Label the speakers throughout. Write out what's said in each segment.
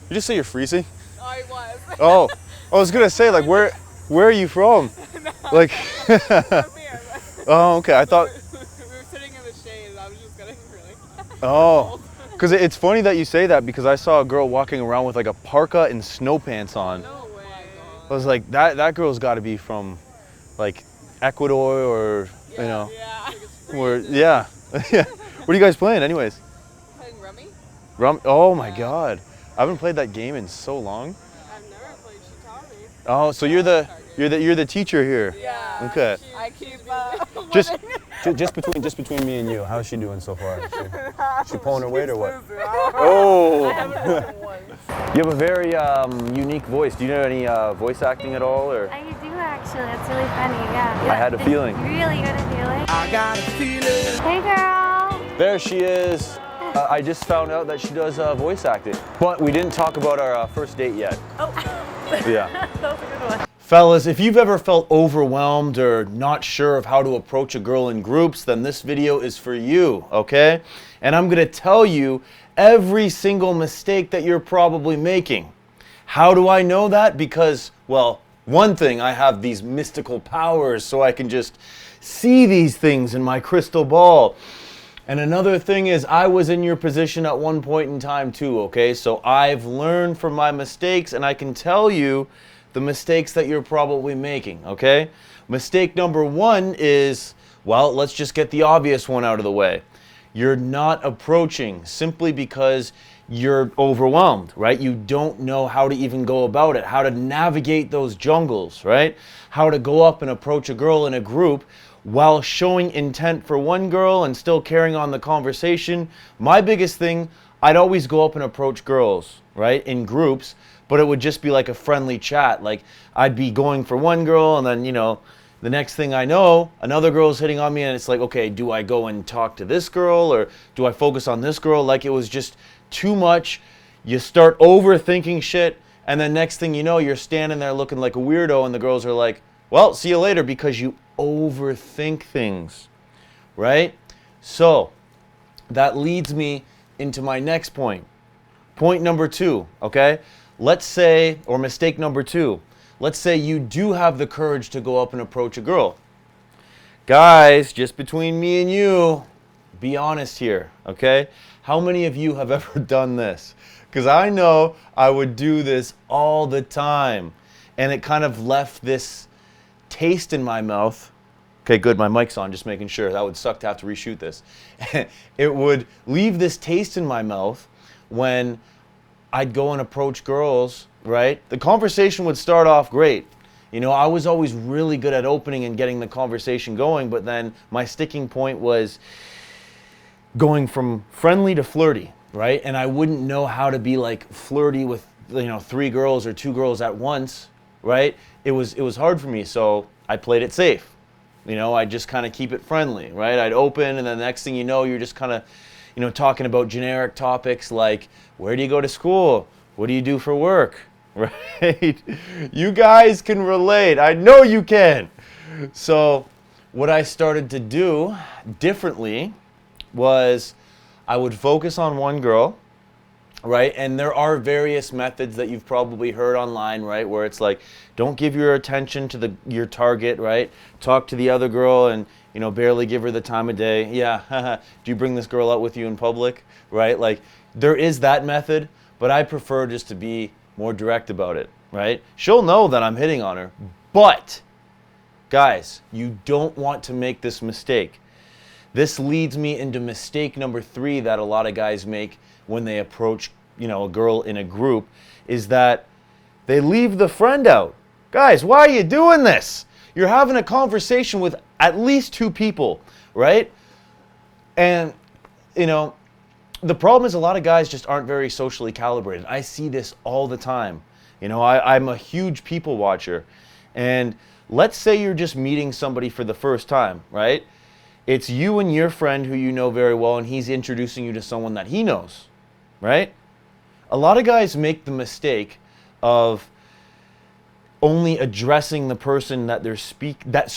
Speaker 1: You just say you're freezing?
Speaker 2: Oh, I was.
Speaker 1: Oh, I was gonna say, like, where are you from? Like,
Speaker 2: From here.
Speaker 1: oh, okay. I thought,
Speaker 2: We were sitting in the shade and I was just getting really
Speaker 1: oh, because it's funny that you say that because I saw a girl walking around with like a parka and snow pants on.
Speaker 2: No way.
Speaker 1: I was like, that girl's got to be from like Ecuador or you know,
Speaker 2: Yeah.
Speaker 1: where yeah, yeah. What are you guys playing, anyways?
Speaker 2: Playing rummy?
Speaker 1: Oh my God, I haven't played that game in so long.
Speaker 2: I've never played. She taught me.
Speaker 1: Oh, so you're the teacher here.
Speaker 2: Yeah.
Speaker 1: Okay.
Speaker 2: I keep
Speaker 3: Just between me and you, how's she doing so far? She pulling her weight or what?
Speaker 1: Oh,
Speaker 3: You have a very unique voice. Do you know any voice acting at all, or?
Speaker 4: I do actually. That's really funny. Yeah.
Speaker 3: I had a feeling.
Speaker 4: Really good at feeling.
Speaker 5: I got a feeling.
Speaker 4: Hey, girl.
Speaker 3: There she is. I just found out that she does voice acting, but we didn't talk about our first date yet.
Speaker 4: Oh.
Speaker 3: Yeah.
Speaker 4: That was a good one.
Speaker 1: fellas, if you've ever felt overwhelmed or not sure of how to approach a girl in groups, then this video is for you, okay? And I'm gonna tell you every single mistake that you're probably making. How do I know that? Because, well, one thing, I have these mystical powers so I can just see these things in my crystal ball. And another thing is I was in your position at one point in time too, okay? So I've learned from my mistakes and I can tell you the mistakes that you're probably making, okay? Mistake number one is, well, let's just get the obvious one out of the way. You're not approaching simply because you're overwhelmed, right? You don't know how to even go about it, how to navigate those jungles, right? How to go up and approach a girl in a group while showing intent for one girl and still carrying on the conversation. My biggest thing, I'd always go up and approach girls, right, in groups, but it would just be like a friendly chat. Like I'd be going for one girl and then, you know, the next thing I know, another girl's hitting on me and it's like, okay, do I go and talk to this girl or do I focus on this girl? Like it was just too much. You start overthinking shit and then next thing you know, you're standing there looking like a weirdo and the girls are like, well, see you later, because you overthink things, right? So that leads me into my next point. Point number two, okay? Let's say, or mistake number two, let's say you do have the courage to go up and approach a girl. Guys, just between me and you, be honest here, okay? How many of you have ever done this? Because I know I would do this all the time, and it kind of left this taste in my mouth. Okay, good, my mic's on, just making sure. That would suck to have to reshoot this. It would leave this taste in my mouth when I'd go and approach girls, right? The conversation would start off great. You know, I was always really good at opening and getting the conversation going, but then my sticking point was going from friendly to flirty, right? And I wouldn't know how to be like flirty with, you know, 3 girls or 2 girls at once, right? It was hard for me, so I played it safe. You know, I just kind of keep it friendly, right? I'd open and then the next thing you know, you're just kind of, you know, talking about generic topics like, where do you go to school? What do you do for work? Right? You guys can relate. I know you can. So what I started to do differently was I would focus on one girl, right? And there are various methods that you've probably heard online, right? Where it's like, don't give your attention to your target, right? Talk to the other girl and, you know, barely give her the time of day. Yeah, do you bring this girl out with you in public, right? Like, there is that method, but I prefer just to be more direct about it, right? She'll know that I'm hitting on her, but guys, you don't want to make this mistake. This leads me into mistake number 3 that a lot of guys make when they approach, you know, a girl in a group, is that they leave the friend out. Guys, why are you doing this? You're having a conversation with at least 2 people, right? And, you know, the problem is a lot of guys just aren't very socially calibrated. I see this all the time. You know, I'm a huge people watcher. And let's say you're just meeting somebody for the first time, right? It's you and your friend who you know very well, and he's introducing you to someone that he knows, right? A lot of guys make the mistake of only addressing the person that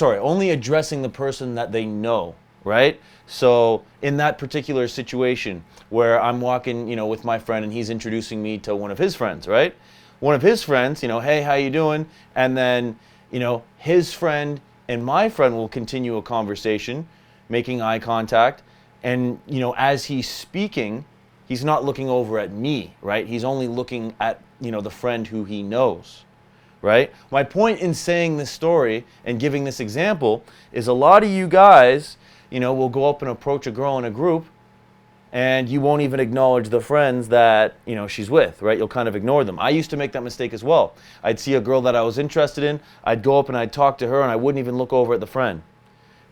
Speaker 1: only addressing the person that they know, right? So in that particular situation where I'm walking, with my friend and he's introducing me to one of his friends, right? One of his friends, hey, how you doing? And then, his friend and my friend will continue a conversation, making eye contact. And, as he's speaking, he's not looking over at me, right? He's only looking at, the friend who he knows, right? My point in saying this story and giving this example is a lot of you guys, will go up and approach a girl in a group and you won't even acknowledge the friends that, she's with, right? You'll kind of ignore them. I used to make that mistake as well. I'd see a girl that I was interested in, I'd go up and I'd talk to her and I wouldn't even look over at the friend.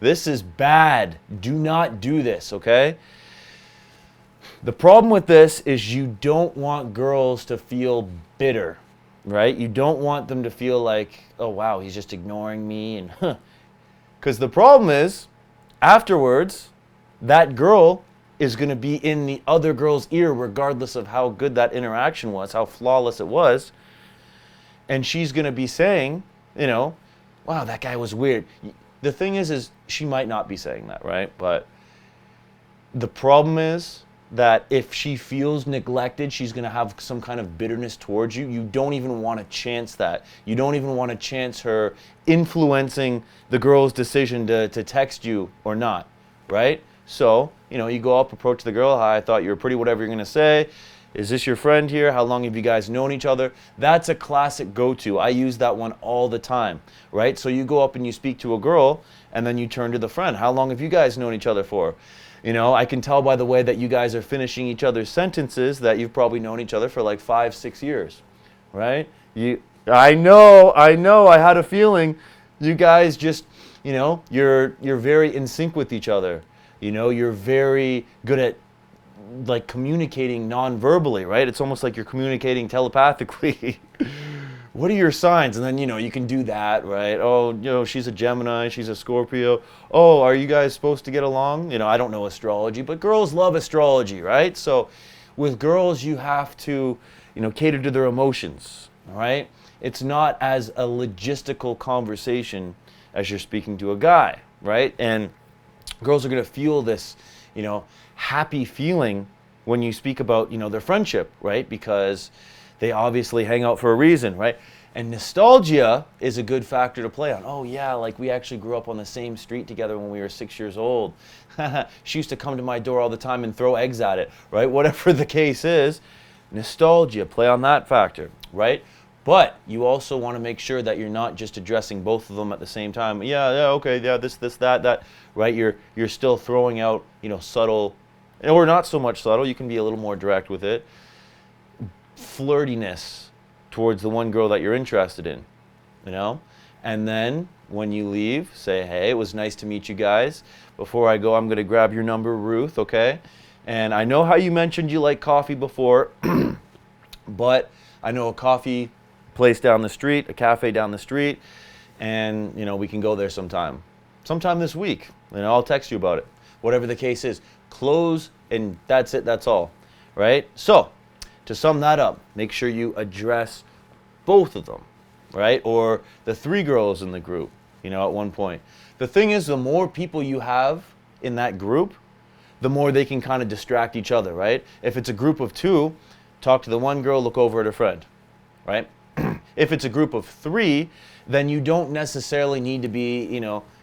Speaker 1: This is bad. Do not do this, okay? The problem with this is you don't want girls to feel bitter, right? You don't want them to feel like, oh wow, he's just ignoring me, and because the problem is, afterwards, that girl is going to be in the other girl's ear regardless of how good that interaction was, how flawless it was, and she's going to be saying, wow, that guy was weird. The thing is she might not be saying that, right? But the problem is that if she feels neglected, she's going to have some kind of bitterness towards you. You don't even want to chance that. You don't even want to chance her influencing the girl's decision to text you or not, right? So, you go up, approach the girl. Hi, I thought you were pretty, whatever you're going to say. Is this your friend here? How long have you guys known each other? That's a classic go-to. I use that one all the time, right? So you go up and you speak to a girl, and then you turn to the friend. How long have you guys known each other for? I can tell by the way that you guys are finishing each other's sentences that you've probably known each other for like 5-6 years, right? I know, I had a feeling you guys just, you're very in sync with each other. You're very good at like communicating non-verbally, right? It's almost like you're communicating telepathically. What are your signs? And then, you can do that, right? Oh, she's a Gemini, she's a Scorpio. Oh, are you guys supposed to get along? I don't know astrology, but girls love astrology, right? So with girls, you have to, cater to their emotions, all right? It's not as a logistical conversation as you're speaking to a guy, right? And girls are going to feel this, happy feeling when you speak about, their friendship, right? Because they obviously hang out for a reason, right? And nostalgia is a good factor to play on. Oh yeah, like we actually grew up on the same street together when we were 6 years old. She used to come to my door all the time and throw eggs at it, right? Whatever the case is, nostalgia, play on that factor, right? But you also want to make sure that you're not just addressing both of them at the same time. Yeah, okay, yeah, this, that, right? You're still throwing out, subtle, or not so much subtle, you can be a little more direct with it, flirtiness towards the one girl that you're interested in, and then when you leave, say, hey, it was nice to meet you guys. Before I go, I'm going to grab your number, Ruth, okay? And I know how you mentioned you like coffee before, but I know a coffee place down the street, a cafe down the street, and we can go there sometime this week, and I'll text you about it. Whatever the case is, close, and that's it, that's all, right? So to sum that up, make sure you address both of them, right? Or the 3 girls in the group, at one point. The thing is, the more people you have in that group, the more they can kind of distract each other, right? If it's a group of 2, talk to the one girl, look over at her friend, right? If it's a group of 3, then you don't necessarily need to be,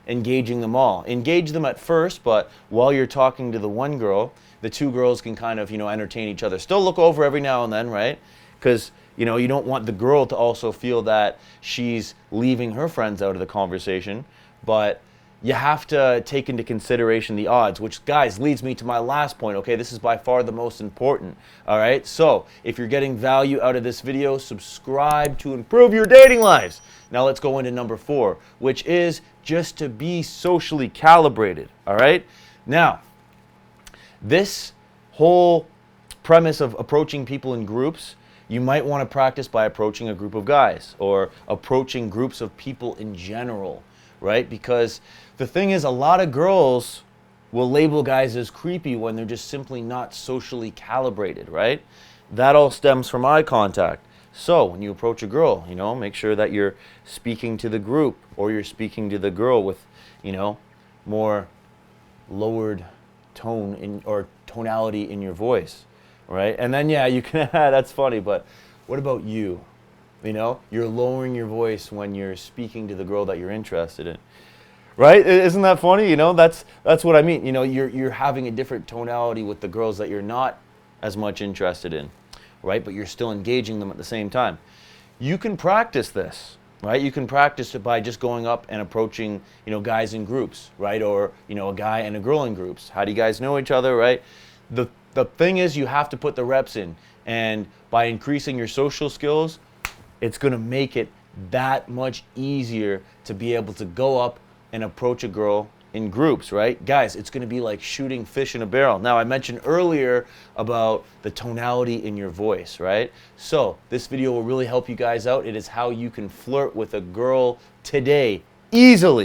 Speaker 1: engaging them all. Engage them at first, but while you're talking to the one girl, the 2 girls can kind of, entertain each other. Still look over every now and then, right? Because, you don't want the girl to also feel that she's leaving her friends out of the conversation, but you have to take into consideration the odds, which, guys, leads me to my last point, okay? This is by far the most important, all right? So if you're getting value out of this video, subscribe to improve your dating lives. Now let's go into number 4, which is just to be socially calibrated, all right? Now, this whole premise of approaching people in groups, you might want to practice by approaching a group of guys or approaching groups of people in general, right? Because the thing is, a lot of girls will label guys as creepy when they're just simply not socially calibrated, right? That all stems from eye contact. So when you approach a girl, make sure that you're speaking to the group or you're speaking to the girl with, more lowered tone or tonality in your voice, right? And then, yeah, you can, that's funny, but what about you? You know, you're lowering your voice when you're speaking to the girl that you're interested in, right? Isn't that funny? You know, that's what I mean. You know, you're having a different tonality with the girls that you're not as much interested in, right? But you're still engaging them at the same time. You can practice this, right? You can practice it by just going up and approaching, you know, guys in groups, right? Or, you know, a guy and a girl in groups. How do you guys know each other, right? The thing is, you have to put the reps in, and by increasing your social skills, it's going to make it that much easier to be able to go up and approach a girl in groups, right? Guys, it's going to be like shooting fish in a barrel. Now, I mentioned earlier about the tonality in your voice, right? So this video will really help you guys out. It is how you can flirt with a girl today easily.